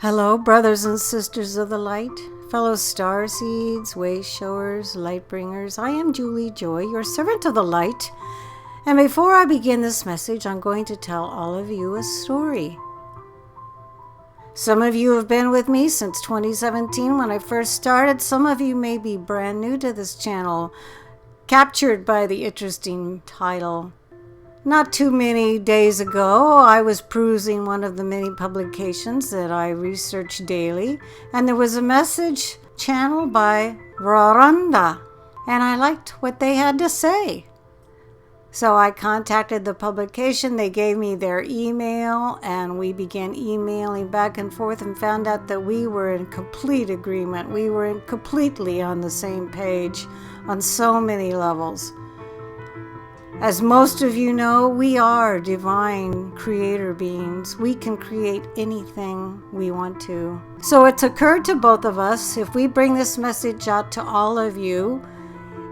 Hello, brothers and sisters of the light, fellow star seeds, way showers, light bringers. I am Julie Joy, your servant of the light. And before I begin this message, I'm going to tell all of you a story. Some of you have been with me since 2017 when I first started. Some of you may be brand new to this channel, captured by the interesting title. Not too many days ago, I was perusing one of the many publications that I research daily, and there was a message channel by Raanra, and I liked what they had to say. So I contacted the publication, they gave me their email, and we began emailing back and forth and found out that we were in complete agreement. We were completely on the same page on so many levels. As most of you know, we are divine creator beings. We can create anything we want to. So it's occurred to both of us, if we bring this message out to all of you,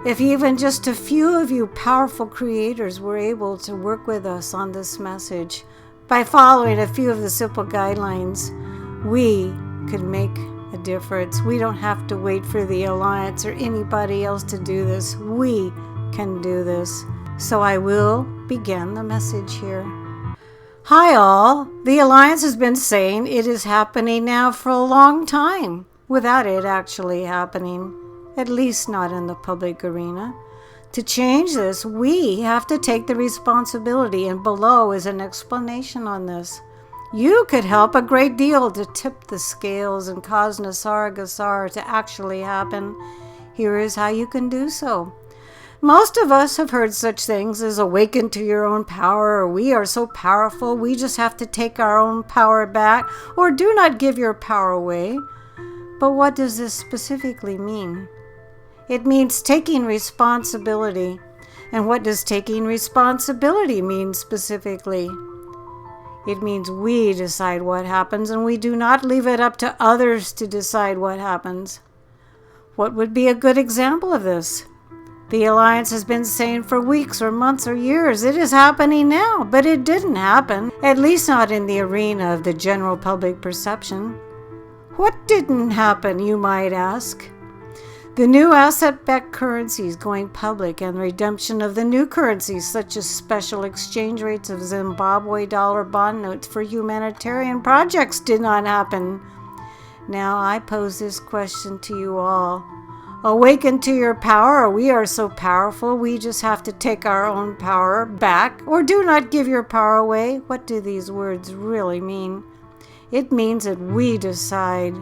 if even just a few of you powerful creators were able to work with us on this message, by following a few of the simple guidelines, we could make a difference. We don't have to wait for the Alliance or anybody else to do this. We can do this. So I will begin the message here. Hi all. The Alliance has been saying it is happening now for a long time without it actually happening, at least not in the public arena. To change this, we have to take the responsibility, and below is an explanation on this. You could help a great deal to tip the scales and cause GESARA to actually happen. Here is how you can do so. Most of us have heard such things as awaken to your own power, or we are so powerful we just have to take our own power back, or do not give your power away. But what does this specifically mean? It means taking responsibility. And what does taking responsibility mean specifically? It means we decide what happens, and we do not leave it up to others to decide what happens. What would be a good example of this? The Alliance has been saying for weeks or months or years, it is happening now, but it didn't happen, at least not in the arena of the general public perception. What didn't happen, you might ask? The new asset-backed currencies going public and redemption of the new currencies, such as special exchange rates of Zimbabwe dollar bond notes for humanitarian projects, did not happen. Now I pose this question to you all. Awaken to your power, or we are so powerful we just have to take our own power back, or do not give your power away. What do these words really mean? It means that we decide,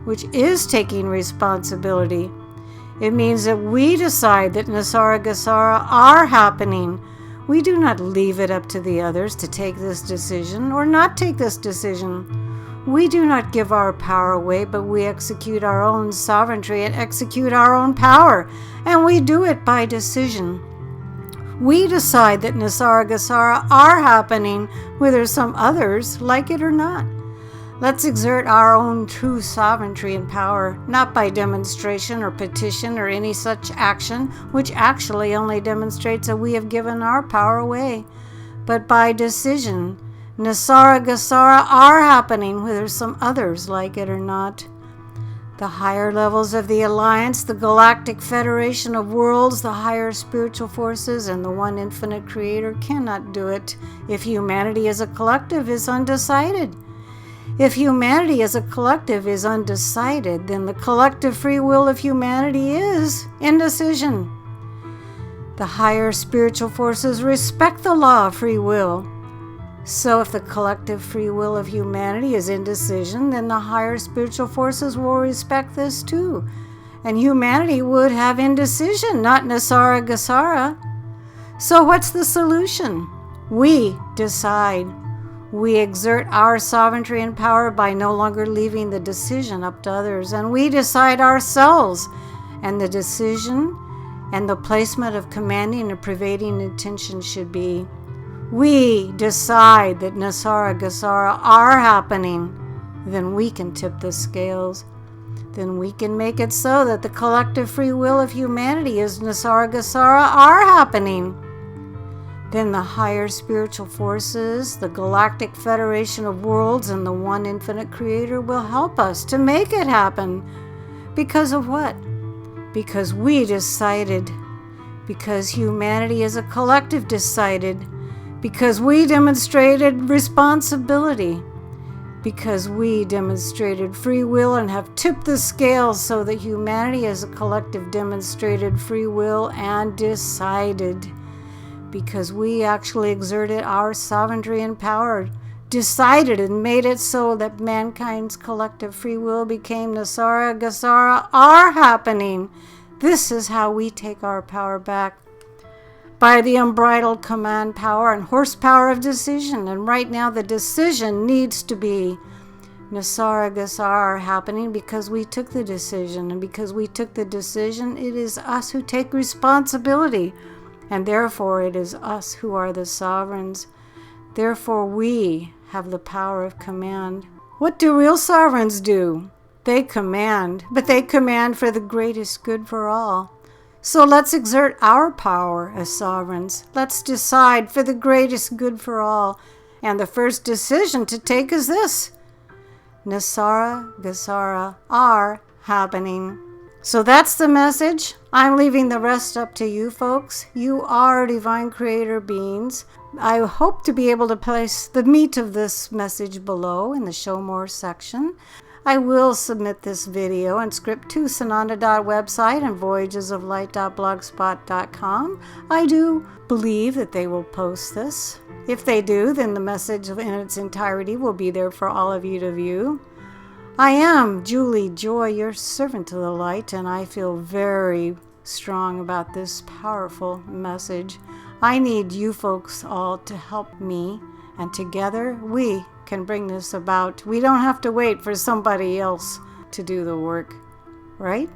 which is taking responsibility. It means that we decide that GESARA are happening. We do not leave it up to the others to take this decision or not take this decision. We do not give our power away, but we execute our own sovereignty and execute our own power, and we do it by decision. We decide that GESARA are happening, whether some others like it or not. Let's exert our own true sovereignty and power, not by demonstration or petition or any such action, which actually only demonstrates that we have given our power away, but by decision. GESARA are happening, whether some others like it or not. The higher levels of the Alliance, the Galactic Federation of Worlds, the higher spiritual forces, and the one infinite creator cannot do it if humanity as a collective is undecided. If humanity as a collective is undecided, then the collective free will of humanity is indecision. The higher spiritual forces respect the law of free will. So if the collective free will of humanity is indecision, then the higher spiritual forces will respect this too. And humanity would have indecision, not GESARA. So what's the solution? We decide. We exert our sovereignty and power by no longer leaving the decision up to others. And we decide ourselves. And the decision and the placement of commanding and pervading intention should be, we decide that GESARA are happening, then we can tip the scales. Then we can make it so that the collective free will of humanity is GESARA are happening. then the higher spiritual forces, the Galactic Federation of Worlds, and the One Infinite Creator will help us to make it happen. Because of what? Because we decided. Because humanity as a collective decided. Because we demonstrated responsibility. Because we demonstrated free will and have tipped the scales so that humanity as a collective demonstrated free will and decided. Because we actually exerted our sovereignty and power, decided and made it so that mankind's collective free will became NESARA, GESARA, are happening. This is how we take our power back. By the unbridled command power and horsepower of decision. And right now the decision needs to be NESARA, GESARA are happening because we took the decision. And because we took the decision, it is us who take responsibility. And therefore it is us who are the sovereigns. Therefore we have the power of command. What do real sovereigns do? They command, but they command for the greatest good for all. So let's exert our power as sovereigns. Let's decide for the greatest good for all. And the first decision to take is this. NESARA, GESARA are happening. So that's the message. I'm leaving the rest up to you folks. You are divine creator beings. I hope to be able to place the meat of this message below in the Show More section. I will submit this video and script to Sananda.website and voyagesoflight.blogspot.com. I do believe that they will post this. If they do, then the message in its entirety will be there for all of you to view. I am Julie Joy, your servant of the light, and I feel very strong about this powerful message. I need you folks all to help me, and together we can bring this about. We don't have to wait for somebody else to do the work, right?